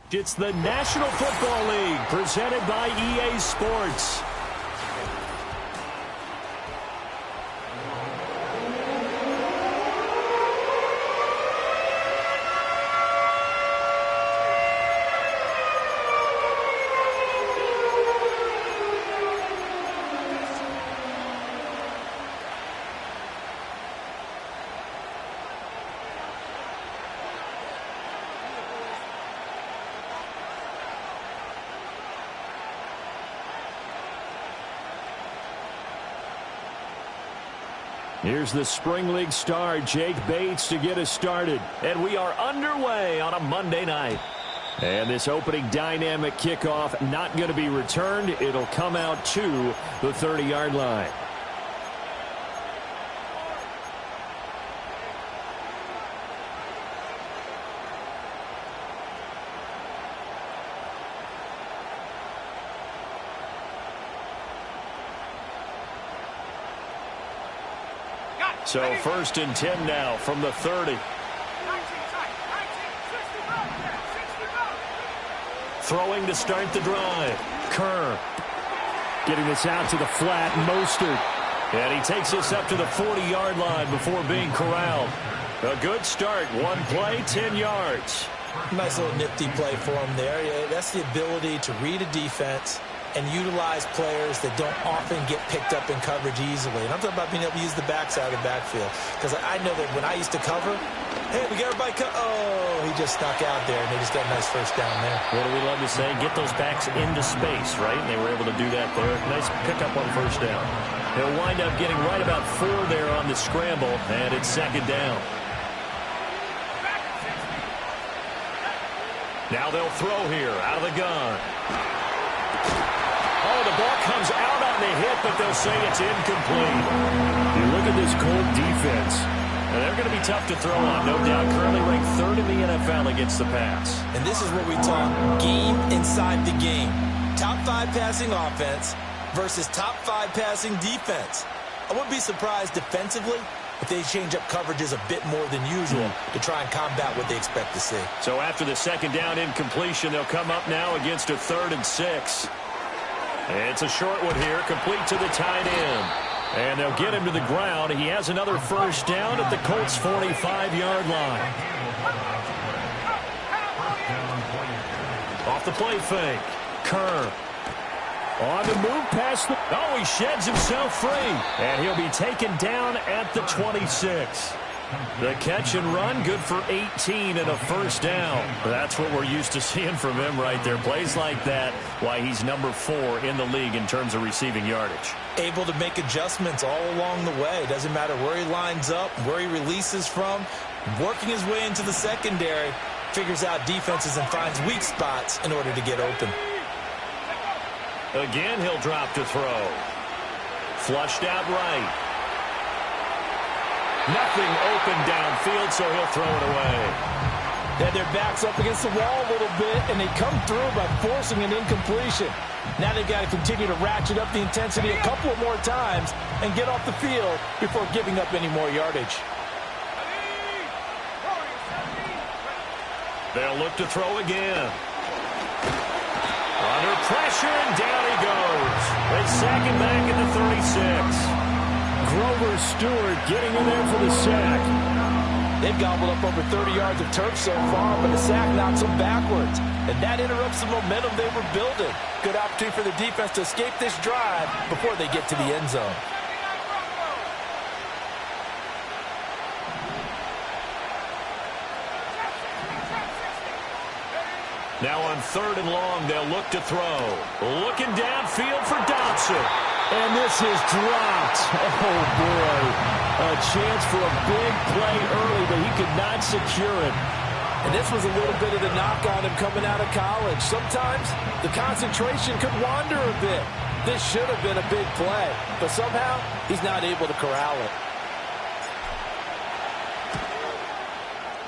It's the National Football League presented by EA Sports. Here's the Spring League star, Jake Bates, to get us started. And we are underway on a Monday night. And this opening dynamic kickoff not going to be returned. It'll come out to the 30-yard line. So 1st and 10 now from the 30. Throwing to start the drive. Kerr getting this out to the flat. Mostert. And he takes this up to the 40-yard line before being corralled. A good start. One play, 10 yards. Nice little nifty play for him there. Yeah, that's the ability to read a defense and utilize players that don't often get picked up in coverage easily. And I'm talking about being able to use the backside of the backfield. Because I know that when I used to cover, hey, we got everybody oh, he just snuck out there, and they just got a nice first down there. What do we love to say? Get those backs into space, right? And they were able to do that there. Nice pickup on first down. They'll wind up getting right about 4 there on the scramble, and it's 2nd down. Now they'll throw here out of the gun. Oh, the ball comes out on the hit, but they'll say it's incomplete. You look at this Colt defense, and they're going to be tough to throw on, no doubt. Currently ranked 3rd in the NFL against the pass. And this is what we talk game inside the game. Top 5 passing offense versus top 5 passing defense. I wouldn't be surprised defensively if they change up coverages a bit more than usual to try and combat what they expect to see. So after the 2nd down incompletion, they'll come up now against a 3rd and 6. It's a short one here, complete to the tight end. And they'll get him to the ground. He has another first down at the Colts' 45-yard line. Off the play fake. Kerr. On the move past the... Oh, he sheds himself free. And he'll be taken down at the 26. The catch and run, good for 18 and a first down. That's what we're used to seeing from him right there. Plays like that, why he's number 4 in the league in terms of receiving yardage. Able to make adjustments all along the way. Doesn't matter where he lines up, where he releases from. Working his way into the secondary, figures out defenses and finds weak spots in order to get open. Again, he'll drop to throw. Flushed out right. Nothing open downfield, so he'll throw it away. Had their backs up against the wall a little bit, and they come through by forcing an incompletion. Now they've got to continue to ratchet up the intensity a couple of more times and get off the field before giving up any more yardage. They'll look to throw again. Under pressure, and down he goes. They sack him back at the 36. Grover Stewart getting in there for the sack. They've gobbled up over 30 yards of turf so far, but the sack knocks them backwards. And that interrupts the momentum they were building. Good opportunity for the defense to escape this drive before they get to the end zone. Now on 3rd and long, they'll look to throw. Looking downfield for Dobson. And this is dropped. Oh, boy. A chance for a big play early, but he could not secure it. And this was a little bit of the knock on him coming out of college. Sometimes the concentration could wander a bit. This should have been a big play, but somehow he's not able to corral it.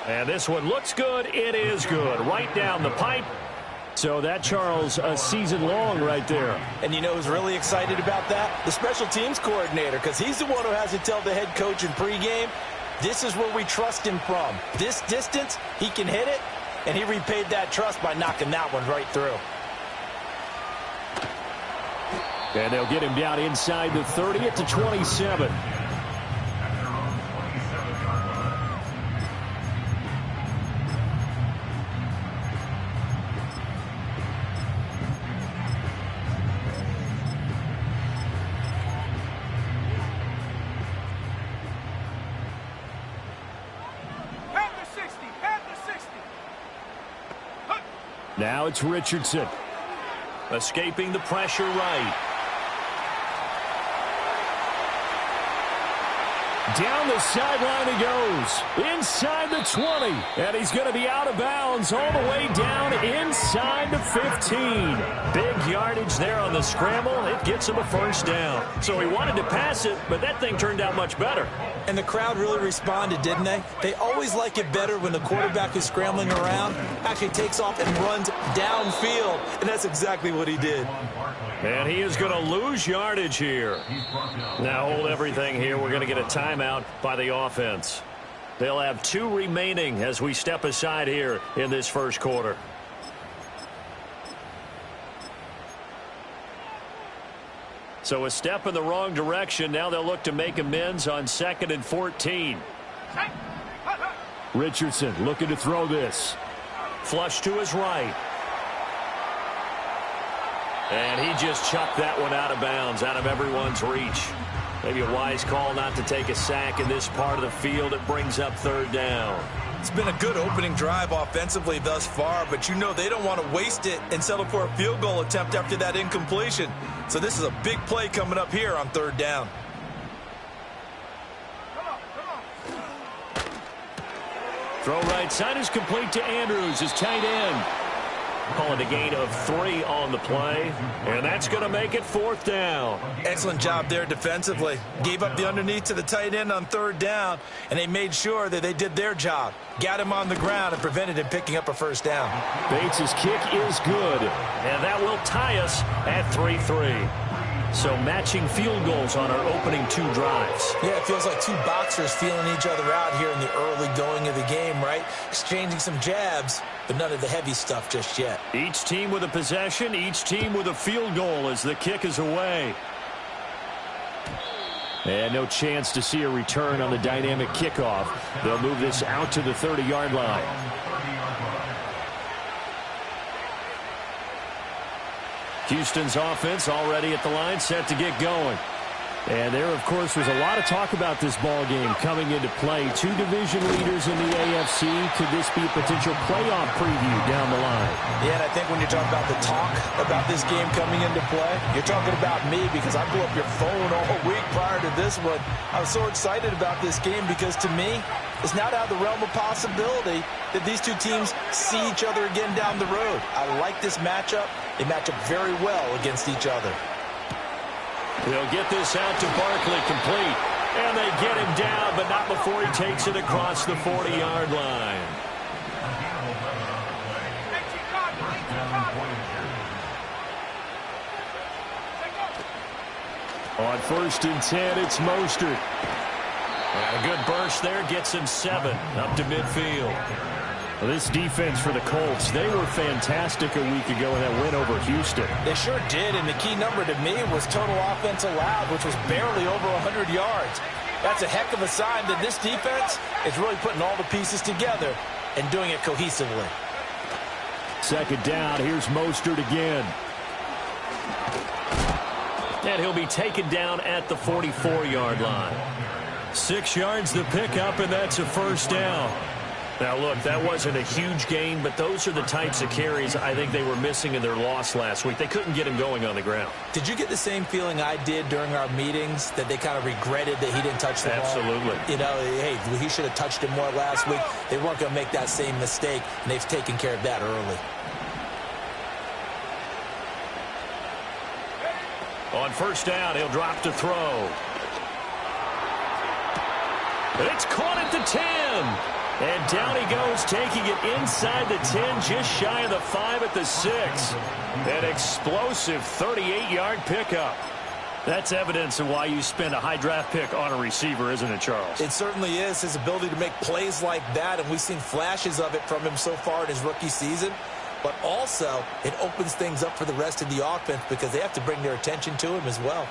And this one looks good. It is good. Right down the pipe. So that, Charles, a season long right there. And you know who's really excited about that? The special teams coordinator, because he's the one who has to tell the head coach in pregame, this is where we trust him from. This distance, he can hit it, and he repaid that trust by knocking that one right through. And they'll get him down inside the 30 at the 27. Now it's Richardson. Escaping the pressure right. Down the sideline he goes. Inside the 20. And he's going to be out of bounds all the way down inside the 15. Big yardage there on the scramble. It gets him a first down. So he wanted to pass it, but that thing turned out much better. And the crowd really responded, didn't they? They always like it better when the quarterback is scrambling around, actually takes off and runs downfield. And that's exactly what he did. And he is going to lose yardage here. Now hold everything here. We're going to get a timeout by the offense. They'll have 2 remaining as we step aside here in this first quarter. So a step in the wrong direction. Now they'll look to make amends on 2nd and 14. Richardson looking to throw this. Flush to his right. And he just chucked that one out of bounds, out of everyone's reach. Maybe a wise call not to take a sack in this part of the field. It brings up 3rd down. It's been a good opening drive offensively thus far, but you know they don't want to waste it and settle for a field goal attempt after that incompletion. So this is a big play coming up here on 3rd down. Throw right side is complete to Andrews, his tight end. Call it a gain of 3 on the play, and that's going to make it 4th down. Excellent job there defensively. Gave up the underneath to the tight end on 3rd down, and they made sure that they did their job. Got him on the ground and prevented him picking up a first down. Bates' kick is good, and that will tie us at 3-3. So matching field goals on our opening 2 drives. Yeah, it feels like 2 boxers feeling each other out here in the early going of the game, right? Exchanging some jabs, but none of the heavy stuff just yet. Each team with a possession, each team with a field goal as the kick is away. And no chance to see a return on the dynamic kickoff. They'll move this out to the 30-yard line. Houston's offense already at the line, set to get going. And there, of course, was a lot of talk about this ball game coming into play. 2 division leaders in the AFC. Could this be a potential playoff preview down the line? Yeah, and I think when you're talking about the talk about this game coming into play, you're talking about me because I blew up your phone all week prior to this one. I was so excited about this game because, to me, it's not out of the realm of possibility that these 2 teams see each other again down the road. I like this matchup. They match up very well against each other. They'll get this out to Barkley, complete. And they get him down, but not before he takes it across the 40-yard line. On 1st and 10, it's Mostert. And a good burst there gets him 7 up to midfield. Well, this defense for the Colts, they were fantastic a week ago in that win over Houston. They sure did, and the key number to me was total offense allowed, which was barely over 100 yards. That's a heck of a sign that this defense is really putting all the pieces together and doing it cohesively. 2nd down, here's Mostert again. And he'll be taken down at the 44-yard line. 6 yards to pick up, and that's a first down. Now, look, that wasn't a huge gain, but those are the types of carries I think they were missing in their loss last week. They couldn't get him going on the ground. Did you get the same feeling I did during our meetings, that they kind of regretted that he didn't touch the ball? Absolutely. You know, hey, he should have touched it more last week. They weren't going to make that same mistake, and they've taken care of that early. On 1st down, he'll drop to throw. It's caught at the 10. And down he goes, taking it inside the 10, just shy of the 5 at the 6. An explosive 38-yard pickup. That's evidence of why you spend a high draft pick on a receiver, isn't it, Charles? It certainly is, his ability to make plays like that, and we've seen flashes of it from him so far in his rookie season. But also, it opens things up for the rest of the offense because they have to bring their attention to him as well.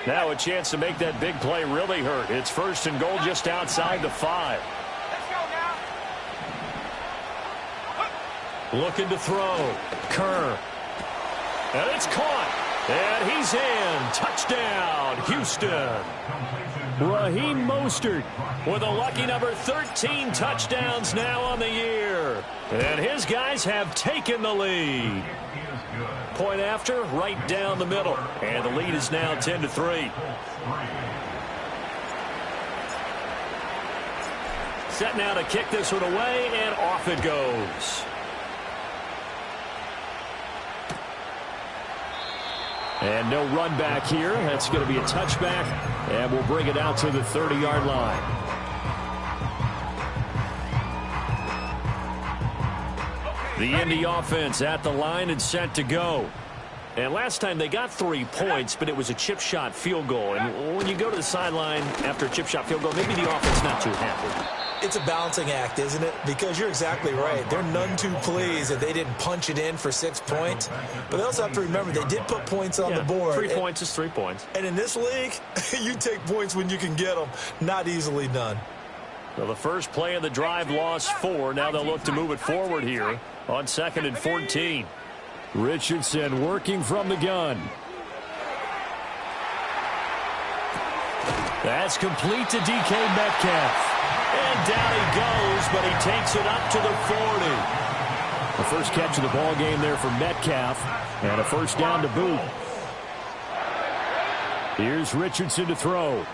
Now a chance to make that big play really hurt. It's 1st and goal just outside the 5. Looking to throw. Kerr. And it's caught. And he's in. Touchdown, Houston. Raheem Mostert with a lucky number 13 touchdowns now on the year. And his guys have taken the lead. Point after, right down the middle. And the lead is now 10-3. Set now to kick this one away, and off it goes. And no run back here. That's going to be a touchback, and we'll bring it out to the 30-yard line. The Indy offense at the line and set to go. And last time they got 3 points, but it was a chip shot field goal. And when you go to the sideline after a chip shot field goal, maybe the offense not too happy. It's a balancing act, isn't it? Because you're exactly right. They're none too pleased that they didn't punch it in for 6 points. But they also have to remember they did put points on the board. 3 points is 3 points. And in this league, you take points when you can get them. Not easily done. So the first play of the drive lost 4. Now they'll look to move it forward here on 2nd and 14. Richardson working from the gun. That's complete to DK Metcalf. And down he goes, but he takes it up to the 40. The first catch of the ball game there for Metcalf, and a first down to boot. Here's Richardson to throw.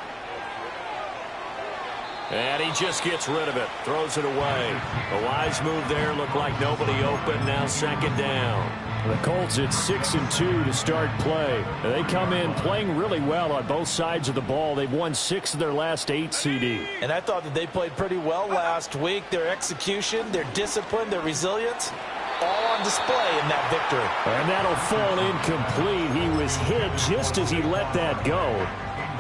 And he just gets rid of it, throws it away. A wise move there, looked like nobody open, now 2nd down. The Colts at 6-2 to start play. They come in playing really well on both sides of the ball. They've won 6 of their last 8 CD. And I thought that they played pretty well last week. Their execution, their discipline, their resilience, all on display in that victory. And that'll fall incomplete. He was hit just as he let that go.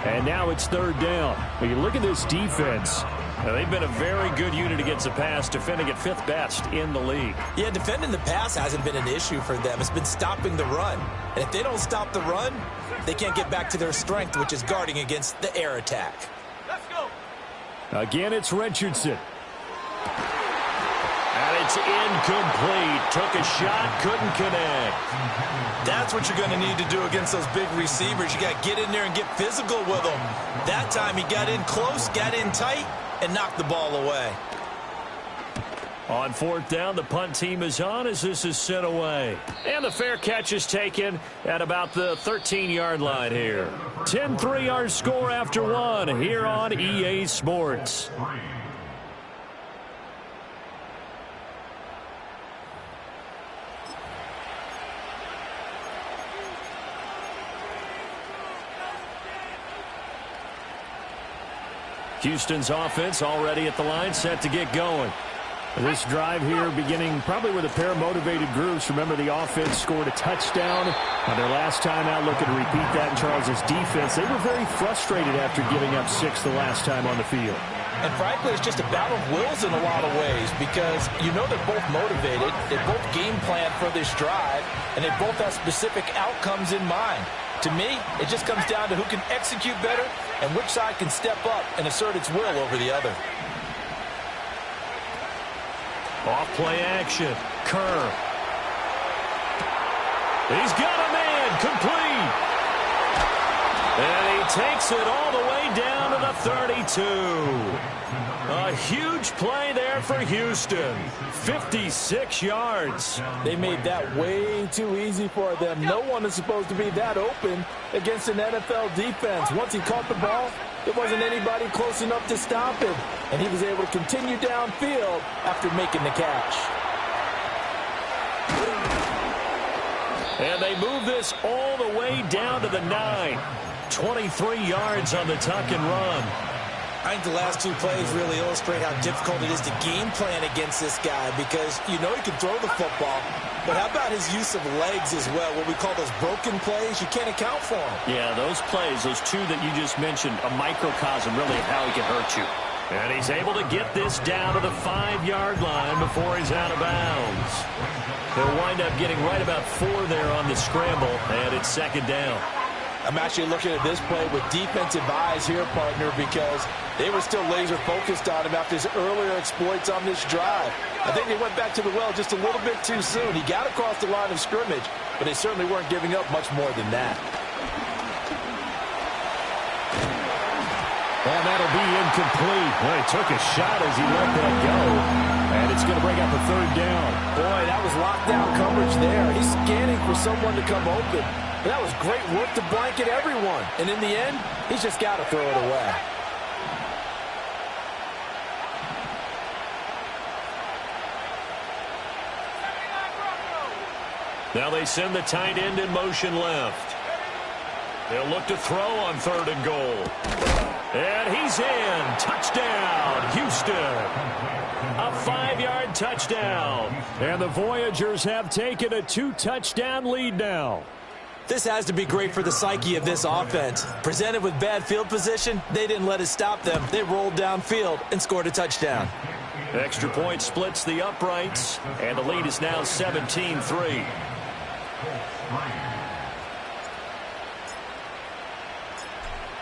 And now it's 3rd down. When you look at this defense, they've been a very good unit against the pass, defending at 5th best in the league. Yeah, defending the pass hasn't been an issue for them. It's been stopping the run. And if they don't stop the run, they can't get back to their strength, which is guarding against the air attack. Let's go. Again, it's Richardson. And it's incomplete. Took a shot, couldn't connect. That's what you're going to need to do against those big receivers. You got to get in there and get physical with them. That time he got in close, got in tight, and knocked the ball away. On 4th down, the punt team is on as this is sent away. And the fair catch is taken at about the 13-yard line here. 10-3 our score after 1 here on EA Sports. Houston's offense already at the line, set to get going. This drive here beginning probably with a pair of motivated groups. Remember, the offense scored a touchdown on their last time out. Looking to repeat that in Charles's defense. They were very frustrated after giving up 6 the last time on the field. And frankly, it's just a battle of wills in a lot of ways because you know they're both motivated. They both game plan for this drive, and they both have specific outcomes in mind. To me, it just comes down to who can execute better and which side can step up and assert its will over the other. Off play action. Kerr. He's got a man. Complete. And he takes it all the way down to the 32. A huge play there for Houston. 56 yards. They made that way too easy for them. No one is supposed to be that open against an NFL defense. Once he caught the ball, there wasn't anybody close enough to stop him. And he was able to continue downfield after making the catch. And they move this all the way down to the 9. 23 yards on the tuck and run. I think the last two plays really illustrate how difficult it is to game plan against this guy because you know he can throw the football, but how about his use of legs as well, what we call those broken plays? You can't account for them. Yeah, those plays, those two that you just mentioned, a microcosm really of how he can hurt you. And he's able to get this down to the 5-yard line before he's out of bounds. He'll wind up getting right about 4 there on the scramble, and it's second down. I'm actually looking at this play with defensive eyes here, partner, because they were still laser focused on him after his earlier exploits on this drive. I think they went back to the well just a little bit too soon. He got across the line of scrimmage, but they certainly weren't giving up much more than that. And that'll be incomplete. Well, he took a shot as he let that go. And it's going to bring up a third down. Boy, that was lockdown coverage there. He's scanning for someone to come open. But that was great work to blanket everyone. And in the end, he's just got to throw it away. Now they send the tight end in motion left. They'll look to throw on 3rd and goal. And he's in. Touchdown, Houston. A 5-yard touchdown. And the Voyagers have taken a 2-touchdown lead now. This has to be great for the psyche of this offense. Presented with bad field position, they didn't let it stop them. They rolled downfield and scored a touchdown. Extra point splits the uprights, and the lead is now 17-3.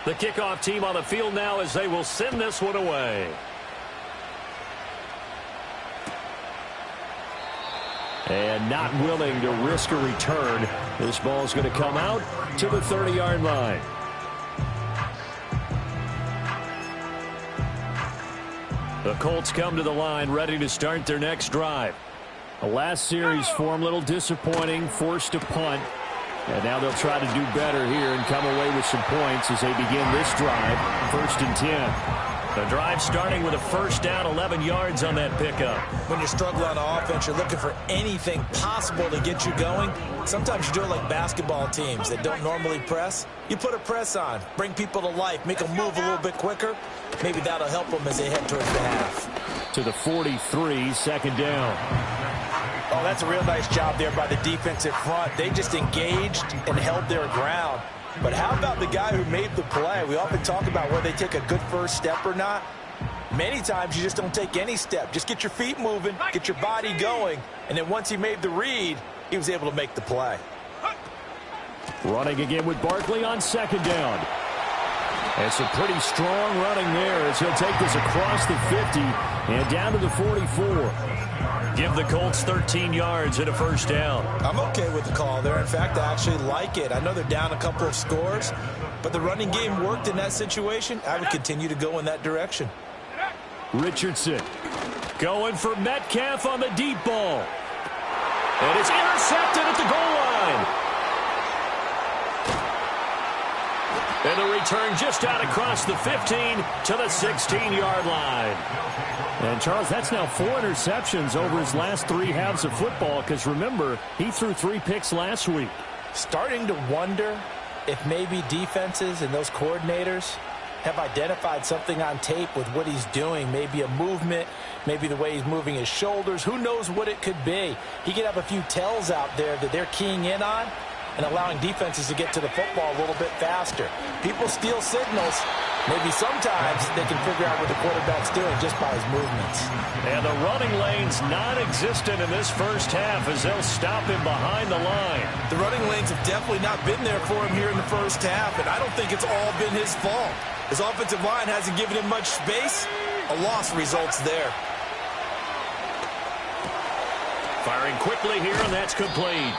The kickoff team on the field now as they will send this one away. And not willing to risk a return. This ball's going to come out to the 30-yard line. The Colts come to the line ready to start their next drive. The last series for them, a little disappointing, forced to punt. And now they'll try to do better here and come away with some points as they begin this drive, 1st and 10. The drive starting with a first down, 11 yards on that pickup. When you're struggling on offense, you're looking for anything possible to get you going. Sometimes you do it like basketball teams that don't normally press. You put a press on, bring people to life, make them move a little bit quicker. Maybe that'll help them as they head towards the half. To the 43, second down. Oh, that's a real nice job there by the defensive front. They just engaged and held their ground. But how about the guy who made the play? We often talk about whether they take a good first step or not. Many times you just don't take any step. Just get your feet moving, get your body going, and then once he made the read, he was able to make the play. Running again with Barkley on second down. And some pretty strong running there as he'll take this across the 50 and down to the 44. Give the Colts 13 yards and a first down. I'm okay with the call there. In fact, I actually like it. I know they're down a couple of scores, but the running game worked in that situation. I would continue to go in that direction. Richardson going for Metcalf on the deep ball. And it's intercepted at the goal line. And the return just out across the 15 to the 16-yard line. And, Charles, that's now 4 interceptions over his last 3 halves of football because, remember, he threw 3 picks last week. Starting to wonder if maybe defenses and those coordinators have identified something on tape with what he's doing. Maybe a movement, maybe the way he's moving his shoulders. Who knows what it could be? He could have a few tells out there that they're keying in on and allowing defenses to get to the football a little bit faster. People steal signals. Maybe sometimes they can figure out what the quarterback's doing just by his movements. And the running lane's non-existent in this first half as they'll stop him behind the line. The running lanes have definitely not been there for him here in the first half, and I don't think it's all been his fault. His offensive line hasn't given him much space. A loss results there. Firing quickly here, and that's complete.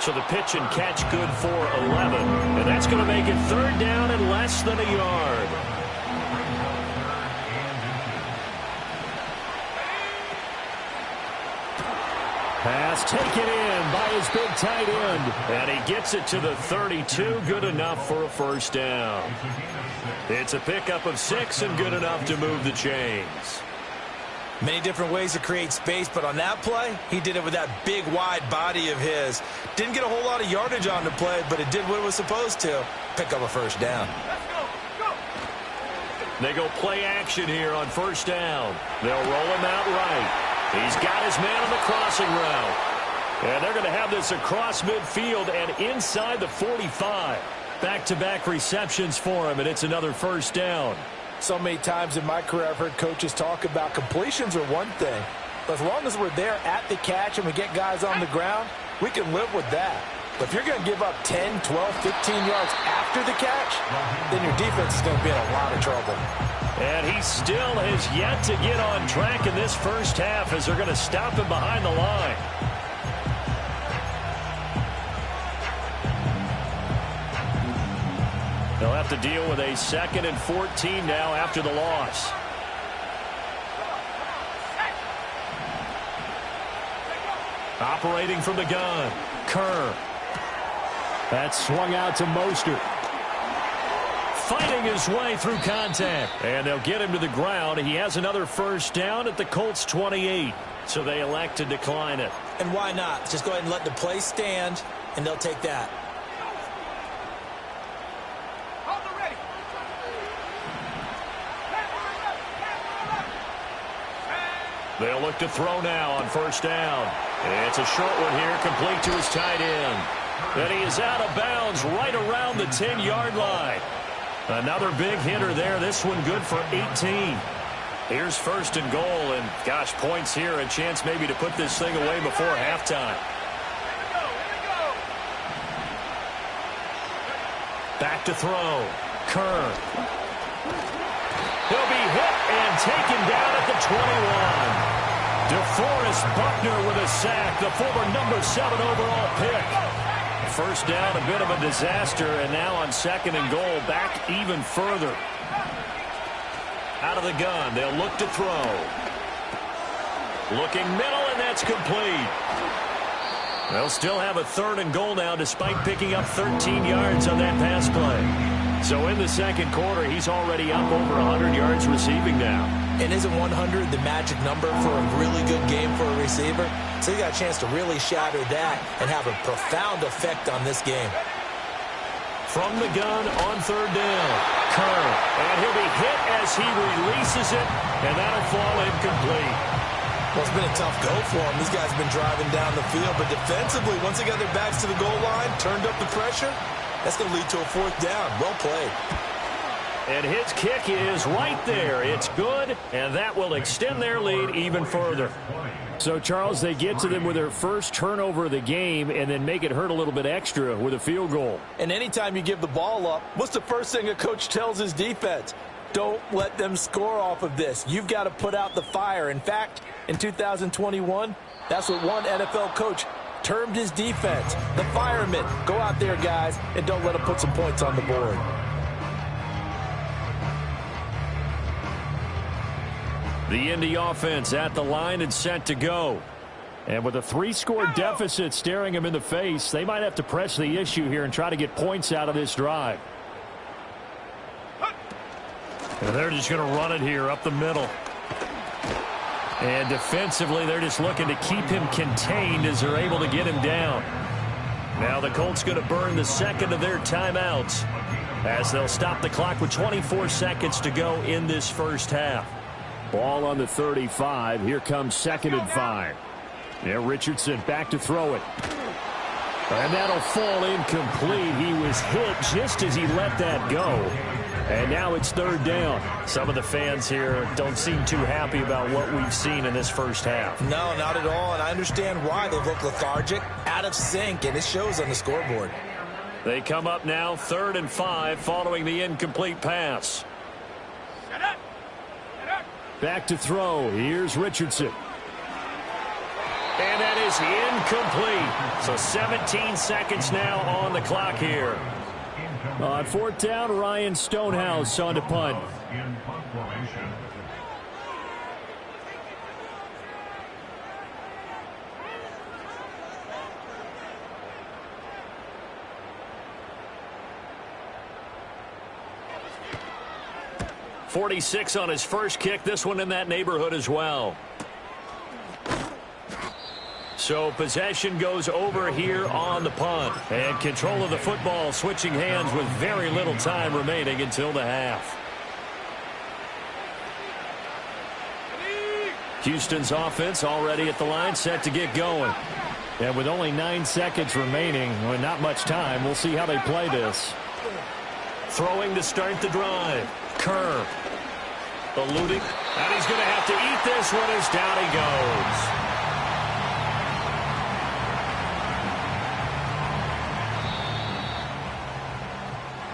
So the pitch and catch good for 11. And that's going to make it third down and less than a yard. Pass taken in by his big tight end. And he gets it to the 32. Good enough for a first down. It's a pickup of 6 and good enough to move the chains. Many different ways to create space, but on that play, he did it with that big, wide body of his. Didn't get a whole lot of yardage on the play, but it did what it was supposed to. Pick up a first down. They go play action here on first down. They'll roll him out right. He's got his man on the crossing route. And they're going to have this across midfield and inside the 45. Back-to-back receptions for him, and it's another first down. So many times in my career I've heard coaches talk about completions are one thing. But as long as we're there at the catch and we get guys on the ground, we can live with that. But if you're going to give up 10, 12, 15 yards after the catch, then your defense is going to be in a lot of trouble. And he still has yet to get on track in this first half as they're going to stop him behind the line. They'll have to deal with a 2nd and 14 now after the loss. Operating from the gun, Kerr. That's swung out to Mostert. Fighting his way through contact. And they'll get him to the ground. He has another first down at the Colts 28. So they elect to decline it. And why not? Just go ahead and let the play stand, and they'll take that. They'll look to throw now on first down. It's a short one here, complete to his tight end. And he is out of bounds right around the 10-yard line. Another big hitter there. This one good for 18. Here's first and goal, and gosh, points here. A chance maybe to put this thing away before halftime. Back to throw. Kerr. He'll be hit and taken down at the 21. DeForest Buckner with a sack, the former number 7 overall pick. First down, a bit of a disaster, and now on 2nd and goal, back even further. Out of the gun, they'll look to throw. Looking middle, and that's complete. They'll still have a 3rd and goal now, despite picking up 13 yards on that pass play. So in the second quarter, he's already up over 100 yards receiving now. And isn't 100 the magic number for a really good game for a receiver? So you got a chance to really shatter that and have a profound effect on this game. From the gun on 3rd down, Kerr. And he'll be hit as he releases it, and that'll fall incomplete. Well, it's been a tough go for him. These guys have been driving down the field, but defensively, once they got their backs to the goal line, turned up the pressure, that's going to lead to a 4th down. Well played. And his kick is right there. It's good, and that will extend their lead even further. So, Charles, they get to them with their first turnover of the game and then make it hurt a little bit extra with a field goal. And anytime you give the ball up, what's the first thing a coach tells his defense? Don't let them score off of this. You've got to put out the fire. In fact, in 2021, that's what one NFL coach termed his defense, the firemen. Go out there, guys, and don't let them put some points on the board. The Indy offense at the line and set to go. And with a 3-score deficit staring them in the face, they might have to press the issue here and try to get points out of this drive. And they're just going to run it here up the middle. And defensively, they're just looking to keep him contained as they're able to get him down. Now the Colts going to burn the 2nd of their timeouts as they'll stop the clock with 24 seconds to go in this first half. Ball on the 35. Here comes 2nd and 5. Now Richardson back to throw it. And that'll fall incomplete. He was hit just as he let that go. And now it's 3rd down. Some of the fans here don't seem too happy about what we've seen in this first half. No, not at all. And I understand why. They look lethargic, out of sync, and it shows on the scoreboard. They come up now 3rd and 5 following the incomplete pass. Back to throw. Here's Richardson. And that is incomplete. So 17 seconds now on the clock here. On 4th down, Ryan Stonehouse on to punt. .46 on his first kick. This one in that neighborhood as well. So possession goes over here on the punt. And control of the football switching hands with very little time remaining until the half. Houston's offense already at the line, set to get going. And with only 9 seconds remaining, well, not much time, we'll see how they play this. Throwing to start the drive. Kerr. Eluding. And he's going to have to eat this one as down he goes.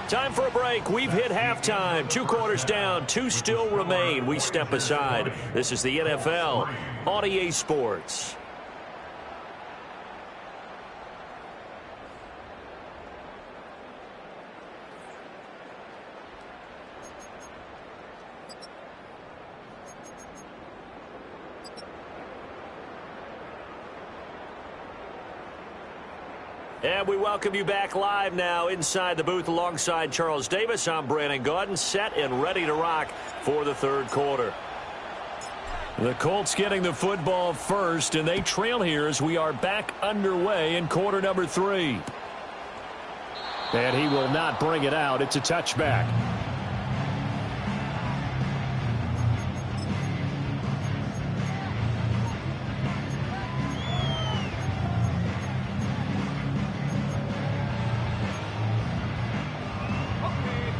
Time for a break. We've hit halftime. 2 quarters down. 2 still remain. We step aside. This is the NFL on EA Sports. And we welcome you back live now inside the booth alongside Charles Davis. I'm Brandon Gaudin, set and ready to rock for the third quarter. The Colts getting the football first, and they trail here as we are back underway in quarter number 3. And he will not bring it out. It's a touchback.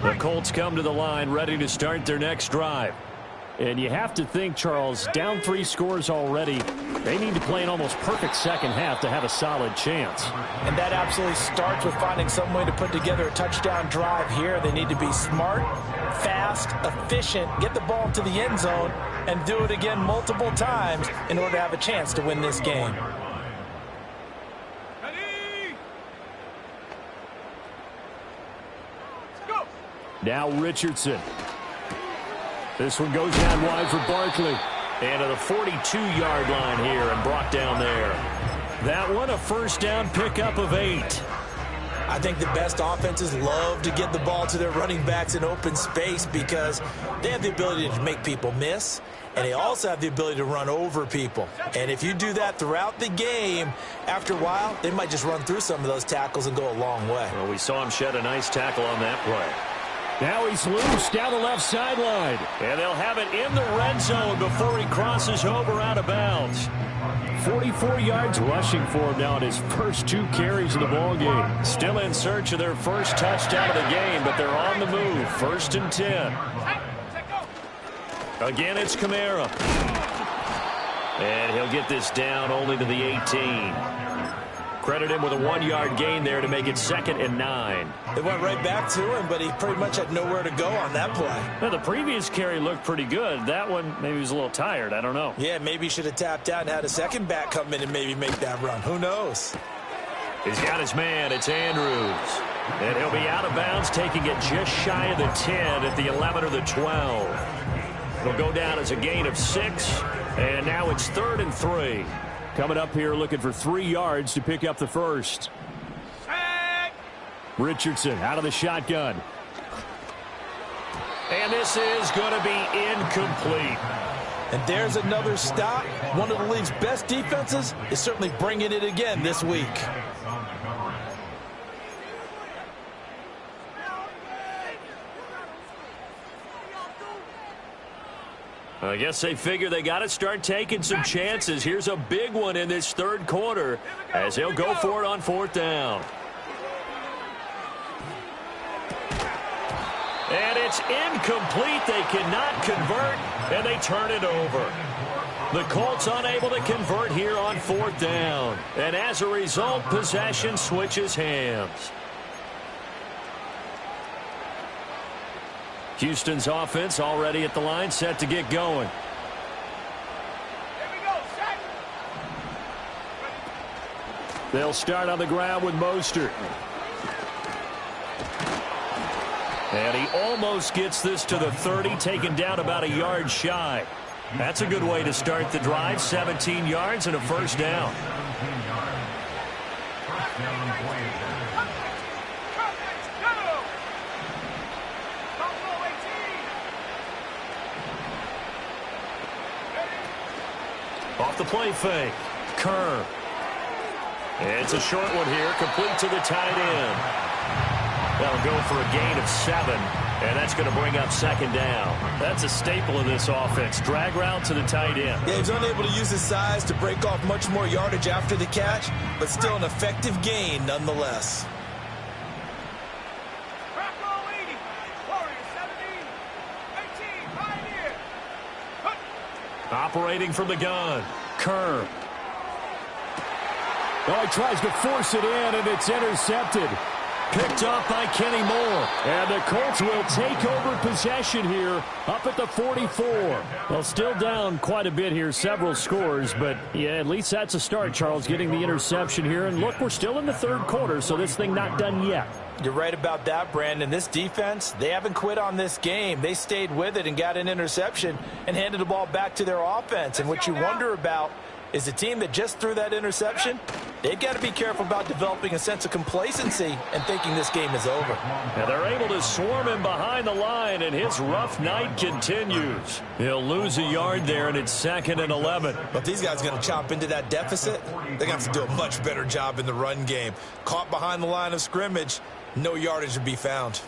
The Colts come to the line ready to start their next drive. And you have to think, Charles, down 3 scores already. They need to play an almost perfect second half to have a solid chance. And that absolutely starts with finding some way to put together a touchdown drive here. They need to be smart, fast, efficient, get the ball to the end zone, and do it again multiple times in order to have a chance to win this game. Now Richardson. This one goes down wide for Barkley. And to the 42-yard line here and brought down there. That one a first down pickup of 8. I think the best offenses love to get the ball to their running backs in open space because they have the ability to make people miss, and they also have the ability to run over people. And if you do that throughout the game, after a while, they might just run through some of those tackles and go a long way. Well, we saw him shed a nice tackle on that play. Now he's loose down the left sideline. And they'll have it in the red zone before he crosses over out of bounds. 44 yards rushing for him now in his first 2 carries of the ball game. Still in search of their first touchdown of the game, but they're on the move. 1st and 10. Again, it's Kamara. And he'll get this down only to the 18. Credit him with a 1-yard gain there to make it 2nd and 9. They went right back to him, but he pretty much had nowhere to go on that play. Well, the previous carry looked pretty good. That one, maybe he was a little tired. I don't know. Yeah, maybe he should have tapped out and had a second back come in and maybe make that run. Who knows? He's got his man. It's Andrews. And he'll be out of bounds, taking it just shy of the 10 at the 11 or the 12. He'll go down as a gain of 6, and now it's 3rd and 3. Coming up here looking for 3 yards to pick up the first. Richardson out of the shotgun. And this is going to be incomplete. And there's another stop. One of the league's best defenses is certainly bringing it again this week. I guess they figure they got to start taking some chances. Here's a big one in this third quarter as he'll go for it on 4th down. And it's incomplete. They cannot convert, and they turn it over. The Colts unable to convert here on 4th down. And as a result, possession switches hands. Houston's offense already at the line, set to get going. They'll start on the ground with Mostert. And he almost gets this to the 30, taken down about a yard shy. That's a good way to start the drive. 17 yards and a first down. Off the play fake. Kerr. It's a short one here, complete to the tight end. That'll go for a gain of 7. And that's going to bring up second down. That's a staple of this offense. Drag route to the tight end. Yeah, he's unable to use his size to break off much more yardage after the catch, but still an effective gain nonetheless. Operating from the gun. Kerr. Oh, he tries to force it in, and it's intercepted. Picked off by Kenny Moore. And the Colts will take over possession here up at the 44. Well, still down quite a bit here, several scores, but yeah, at least that's a start, Charles, getting the interception here. And look, we're still in the third quarter, so this thing not done yet. You're right about that, Brandon. This defense, they haven't quit on this game. They stayed with it and got an interception and handed the ball back to their offense. And what you wonder about is the team that just threw that interception, they've got to be careful about developing a sense of complacency and thinking this game is over. Now they're able to swarm him behind the line, and his rough night continues. He'll lose a yard there, and it's 2nd and 11. But these guys are going to chop into that deficit. They're going to have to do a much better job in the run game. Caught behind the line of scrimmage, no yardage to be found.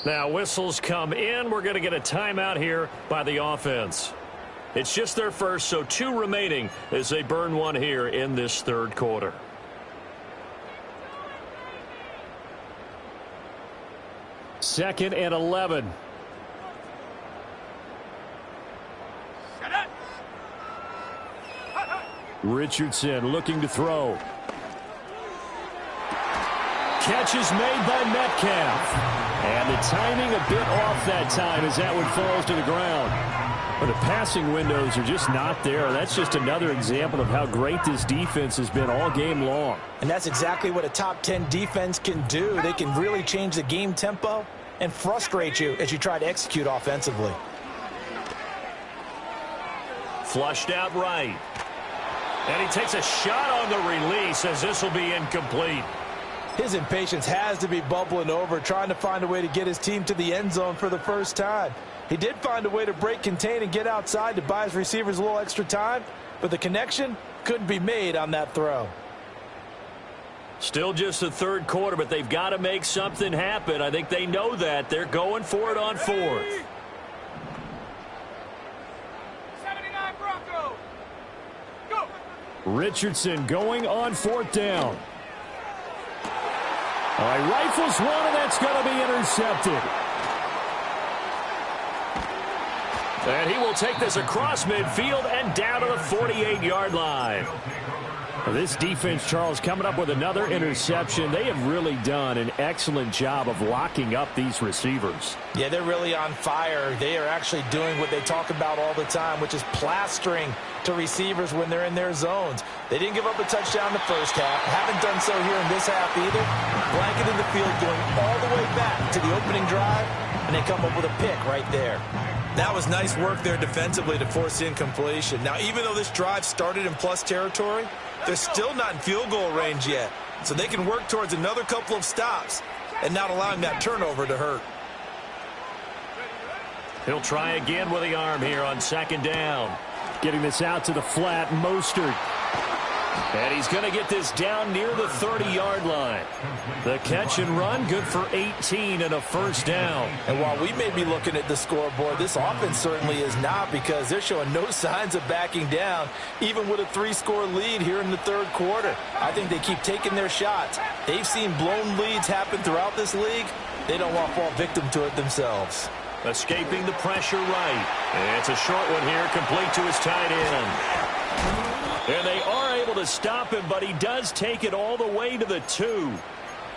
Now whistles come in. We're going to get a timeout here by the offense. It's just their first, so 2 remaining as they burn one here in this third quarter. Second and 11. Richardson looking to throw. Catch is made by Metcalf. And the timing a bit off that time as that one falls to the ground. But the passing windows are just not there. That's just another example of how great this defense has been all game long. And that's exactly what a top 10 defense can do. They can really change the game tempo and frustrate you as you try to execute offensively. Flushed out right. And he takes a shot on the release as this will be incomplete. His impatience has to be bubbling over, trying to find a way to get his team to the end zone for the first time. He did find a way to break, contain, and get outside to buy his receivers a little extra time, but the connection couldn't be made on that throw. Still just the third quarter, but they've got to make something happen. I think they know that. They're going for it on 4th. 79 Broncos. Go. Richardson going on 4th down. All right, rifles one, and that's going to be intercepted. And he will take this across midfield and down to the 48-yard line. This defense, Charles, coming up with another interception. They have really done an excellent job of locking up these receivers. Yeah, they're really on fire. They are actually doing what they talk about all the time, which is plastering to receivers when they're in their zones. They didn't give up a touchdown in the first half. Haven't done so here in this half either. Blanketed the field going all the way back to the opening drive, and they come up with a pick right there. That was nice work there defensively to force incompletion. Now, even though this drive started in plus territory, they're still not in field goal range yet. So they can work towards another couple of stops and not allowing that turnover to hurt. He'll try again with the arm here on 2nd down. Getting this out to the flat, Mostert. And he's going to get this down near the 30-yard line. The catch and run, good for 18 and a first down. And while we may be looking at the scoreboard, this offense certainly is not, because they're showing no signs of backing down, even with a 3-score lead here in the third quarter. I think they keep taking their shots. They've seen blown leads happen throughout this league. They don't want to fall victim to it themselves. Escaping the pressure right. And it's a short one here, complete to his tight end. And they are able to stop him, but he does take it all the way to the 2.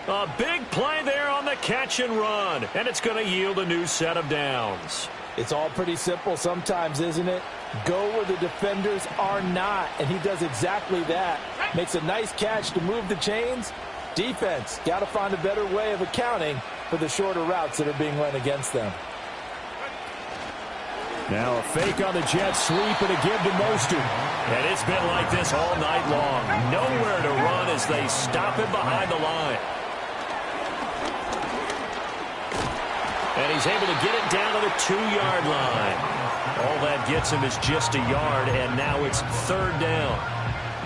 A big play there on the catch and run, and it's going to yield a new set of downs. It's all pretty simple sometimes, isn't it? Go where the defenders are not, and he does exactly that. Makes a nice catch to move the chains. Defense, got to find a better way of accounting for the shorter routes that are being run against them. Now a fake on the jet sweep and a give to Mostert. And it's been like this all night long. Nowhere to run as they stop him behind the line. And he's able to get it down to the 2-yard line. All that gets him is just a yard, and now it's 3rd down.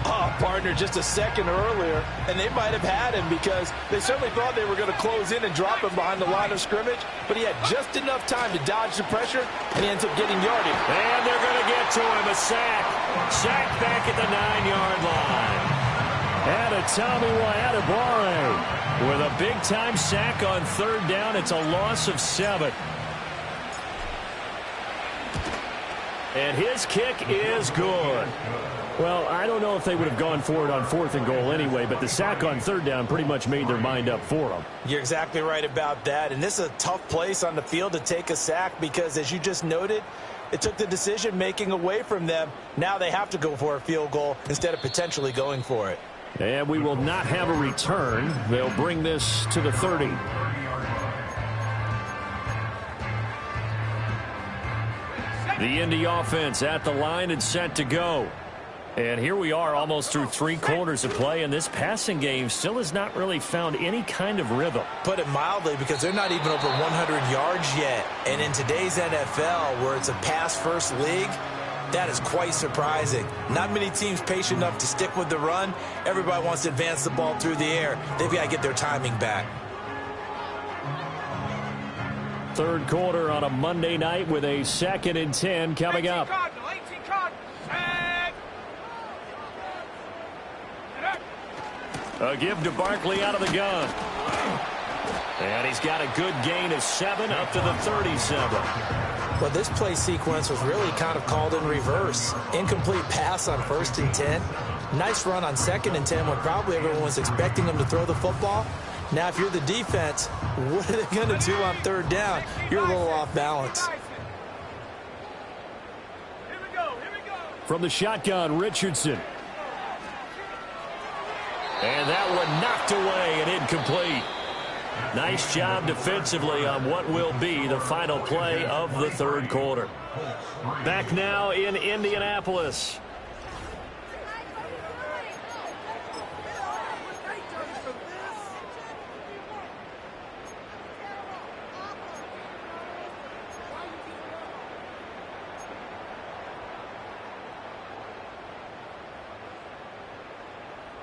Oh, partner, just a second earlier, and they might have had him because they certainly thought they were going to close in and drop him behind the line of scrimmage, but he had just enough time to dodge the pressure, and he ends up getting yardage. And they're going to get to him, a sack. Sack back at the 9-yard line. And a Tommy Adebawore with a big-time sack on 3rd down. It's a loss of 7. And his kick is good. Well, I don't know if they would have gone for it on 4th and goal anyway, but the sack on 3rd down pretty much made their mind up for them. You're exactly right about that, and this is a tough place on the field to take a sack because, as you just noted, it took the decision-making away from them. Now they have to go for a field goal instead of potentially going for it. And we will not have a return. They'll bring this to the 30. The Indy offense at the line and set to go. And here we are almost through 3 quarters of play, and this passing game still has not really found any kind of rhythm. Put it mildly, because they're not even over 100 yards yet. And in today's NFL, where it's a pass-first league, that is quite surprising. Not many teams patient enough to stick with the run. Everybody wants to advance the ball through the air. They've got to get their timing back. 3rd quarter on a Monday night with a 2nd and 10 coming up. 18 Cardinal. A give to Barkley out of the gun. And he's got a good gain of 7 up to the 37. Well, this play sequence was really kind of called in reverse. Incomplete pass on 1st and 10. Nice run on 2nd and 10 when probably everyone was expecting him to throw the football. Now, if you're the defense, what are they going to do on 3rd down? You're a little off balance. Here we go. From the shotgun, Richardson. And that one knocked away and incomplete. Nice job defensively on what will be the final play of the 3rd quarter. Back now in Indianapolis.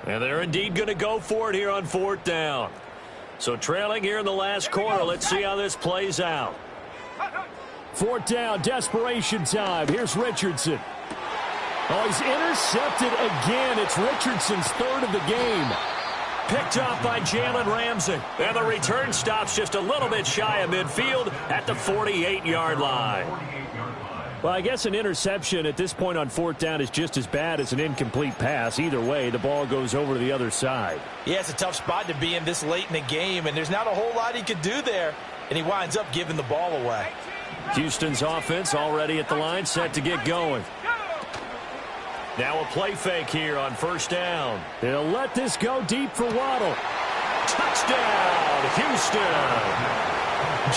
And they're indeed going to go for it here on 4th down. So trailing here in the last quarter. Let's see how this plays out. 4th down, desperation time. Here's Richardson. Oh, he's intercepted again. It's Richardson's 3rd of the game. Picked off by Jalen Ramsey. And the return stops just a little bit shy of midfield at the 48-yard line. Well, I guess an interception at this point on 4th down is just as bad as an incomplete pass. Either way, the ball goes over to the other side. Yeah, it's a tough spot to be in this late in the game, and there's not a whole lot he could do there, and he winds up giving the ball away. Houston's offense already at the line, set to get going. Now a play fake here on 1st down. They'll let this go deep for Waddle. Touchdown, Houston.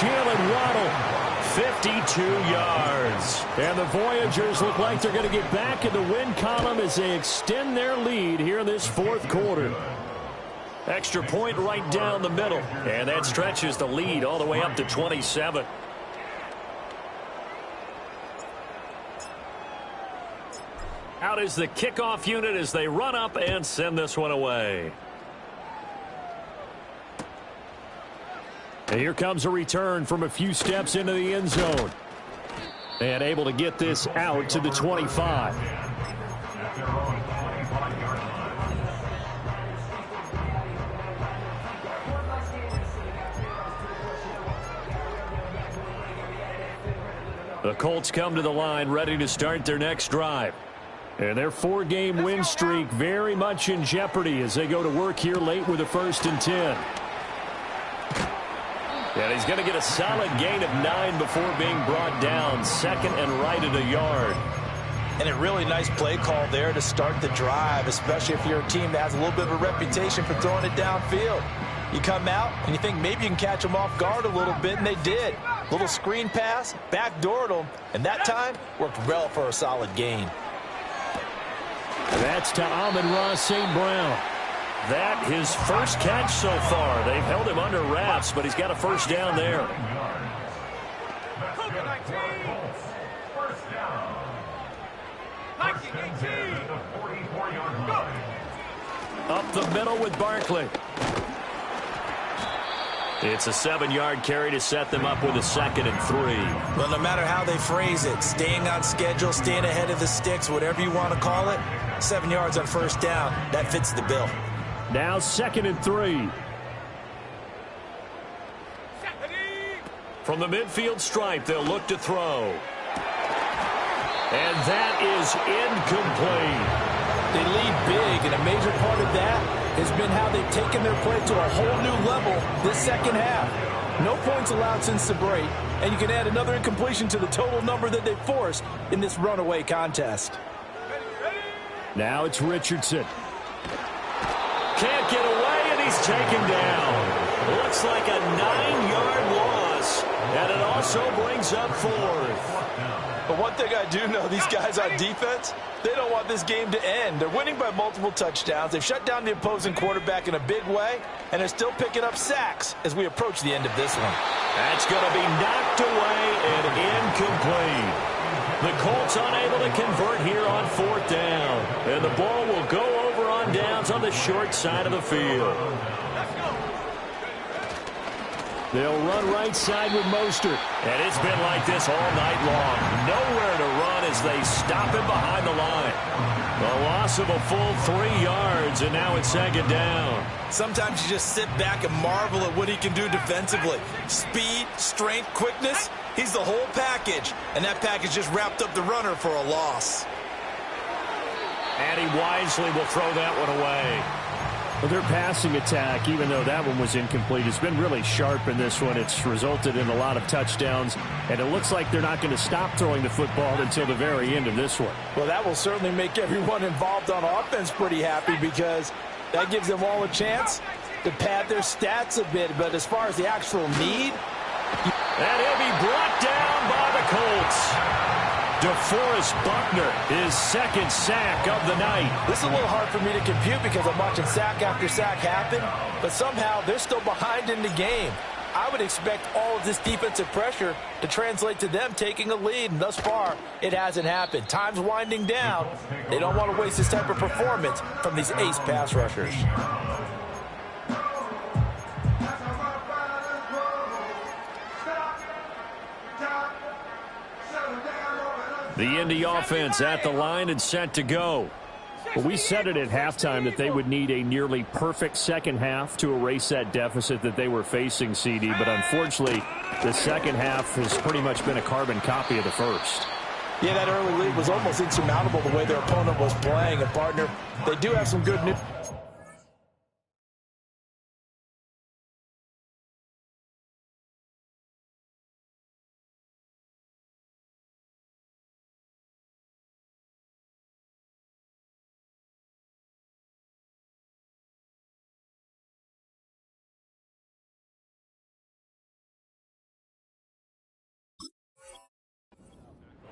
Jalen Waddle. 52 yards. And the Voyagers look like they're going to get back in the win column as they extend their lead here in this 4th quarter. Extra point right down the middle. And that stretches the lead all the way up to 27. Out is the kickoff unit as they run up and send this one away. And here comes a return from a few steps into the end zone. And able to get this out to the 25. The Colts come to the line ready to start their next drive. And their 4-game win streak very much in jeopardy as they go to work here late with a 1st and 10. And he's going to get a solid gain of 9 before being brought down. 2nd and right at a yard. And a really nice play call there to start the drive, especially if you're a team that has a little bit of a reputation for throwing it downfield. You come out, and you think maybe you can catch them off guard a little bit, and they did. Little screen pass, backdoored them, and that time worked well for a solid gain. That's to Amon-Ra St. Brown. That his first catch so far. They've held him under wraps, but he's got a first down there. Cougar 19. First down. 19-18. Go. Up the middle with Barkley. It's a 7-yard carry to set them up with a 2nd and 3. Well, no matter how they phrase it, staying on schedule, staying ahead of the sticks, whatever you want to call it, 7 yards on first down, that fits the bill. Now 2nd and 3. From the midfield stripe, they'll look to throw. And that is incomplete. They lead big, and a major part of that has been how they've taken their play to a whole new level this second half. No points allowed since the break, and you can add another incompletion to the total number that they forced in this runaway contest. Now it's Richardson. Can't get away, and he's taken down. Looks like a 9-yard loss, and it also brings up 4th. But one thing I do know, these guys on defense, they don't want this game to end. They're winning by multiple touchdowns. They've shut down the opposing quarterback in a big way, and they're still picking up sacks as we approach the end of this one. That's going to be knocked away and incomplete. The Colts unable to convert here on 4th down. And the ball will go over on downs on the short side of the field. They'll run right side with Mostert. And it's been like this all night long. Nowhere to run as they stop him behind the line. A loss of a full 3 yards, and now it's 2nd down. Sometimes you just sit back and marvel at what he can do defensively. Speed, strength, quickness, he's the whole package. And that package just wrapped up the runner for a loss. And he wisely will throw that one away. Well, their passing attack, even though that one was incomplete, has been really sharp in this one. It's resulted in a lot of touchdowns, and it looks like they're not going to stop throwing the football until the very end of this one. Well, that will certainly make everyone involved on offense pretty happy because that gives them all a chance to pad their stats a bit. But as far as the actual need, and he'll be brought down by the Colts. DeForest Buckner, his 2nd sack of the night. This is a little hard for me to compute because I'm watching sack after sack happen, but somehow they're still behind in the game. I would expect all of this defensive pressure to translate to them taking a lead, and thus far, it hasn't happened. Time's winding down. They don't want to waste this type of performance from these ace pass rushers. The Indy offense at the line and set to go. Well, we said it at halftime that they would need a nearly perfect second half to erase that deficit that they were facing, CD. But unfortunately, the second half has pretty much been a carbon copy of the first. Yeah, that early lead was almost insurmountable the way their opponent was playing. And, partner, they do have some good news.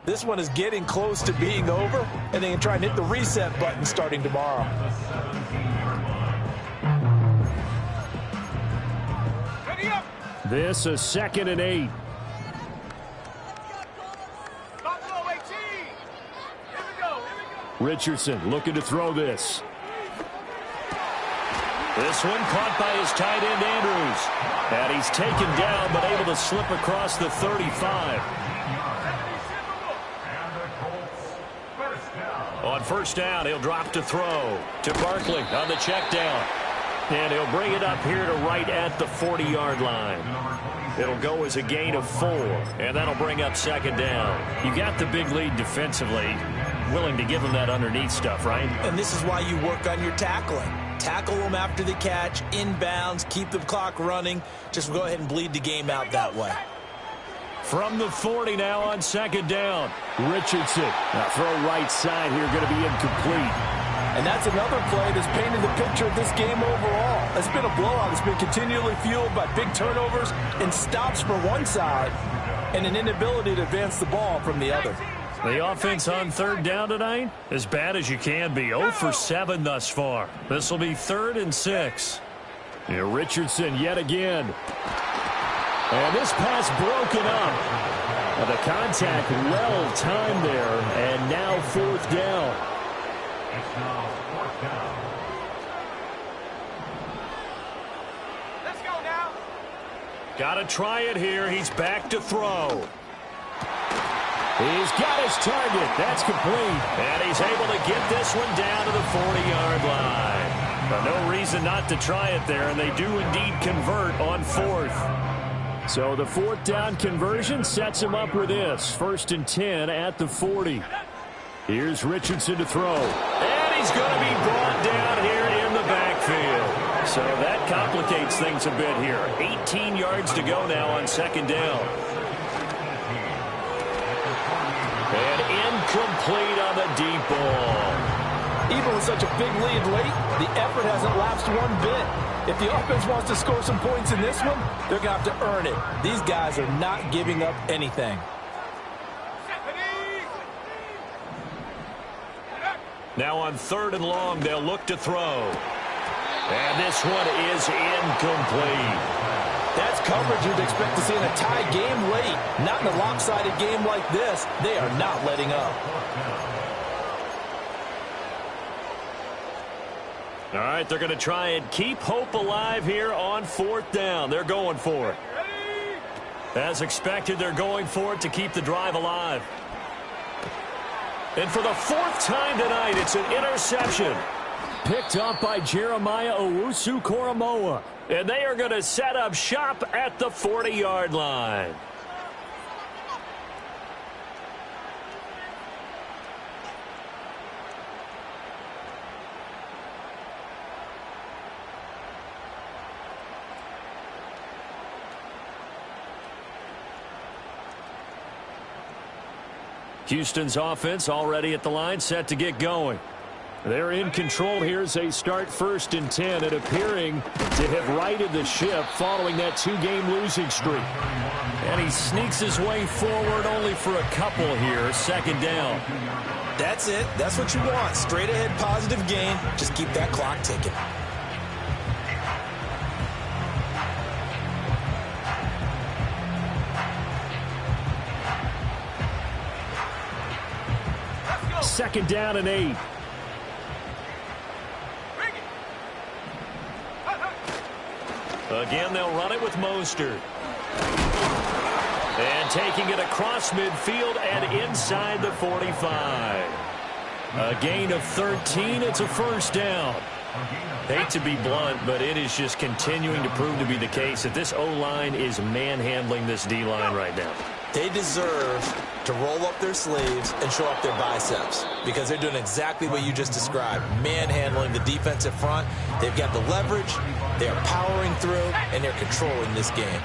This one is getting close to being over, and they can try and hit the reset button starting tomorrow. This is 2nd and 8. Richardson looking to throw this. This one caught by his tight end, Andrews. And he's taken down, but able to slip across the 35. On first down, he'll drop to throw to Barkley on the check down. And he'll bring it up here to right at the 40-yard line. It'll go as a gain of 4, and that'll bring up 2nd down. You got the big lead defensively. Willing to give them that underneath stuff, right? And this is why you work on your tackling. Tackle them after the catch, inbounds, keep the clock running. Just go ahead and bleed the game out that way. From the 40 now on 2nd down. Richardson. Now throw right side here, going to be incomplete. And that's another play that's painted the picture of this game overall. It's been a blowout. It's been continually fueled by big turnovers and stops from one side and an inability to advance the ball from the other. The offense on third down tonight, as bad as you can be. 0 for 7 thus far. This will be 3rd and 6. Here, Richardson yet again. And this pass broken up. The contact well timed there, and now 4th down. It's now 4th down. Let's go now. Got to try it here. He's back to throw. He's got his target. That's complete. And he's able to get this one down to the 40-yard line. But no reason not to try it there, and they do indeed convert on 4th. So the 4th down conversion sets him up with this. 1st and 10 at the 40. Here's Richardson to throw. And he's going to be brought down here in the backfield. So that complicates things a bit here. 18 yards to go now on 2nd down. And incomplete on the deep ball. Even with such a big lead late, the effort hasn't lapsed one bit. If the offense wants to score some points in this one, they're going to have to earn it. These guys are not giving up anything. Now on 3rd and long, they'll look to throw. And this one is incomplete. That's coverage you'd expect to see in a tie game late. Not in a lopsided game like this. They are not letting up. All right, they're going to try and keep hope alive here on 4th down. They're going for it. As expected, they're going for it to keep the drive alive. And for the 4th time tonight, it's an interception. Picked up by Jeremiah Owusu-Koramoah. And they are going to set up shop at the 40-yard line. Houston's offense already at the line, set to get going. They're in control here as they start 1st and 10 and appearing to have righted the ship following that 2-game losing streak. And he sneaks his way forward only for a couple here. 2nd down. That's it. That's what you want. Straight ahead positive gain. Just keep that clock ticking. Second down and 8. Again, they'll run it with Mostert. And taking it across midfield and inside the 45. A gain of 13. It's a 1st down. Hate to be blunt, but it is just continuing to prove to be the case that this O-line is manhandling this D-line right now. They deserve to roll up their sleeves and show up their biceps because they're doing exactly what you just described, manhandling the defensive front. They've got the leverage, they're powering through, and they're controlling this game.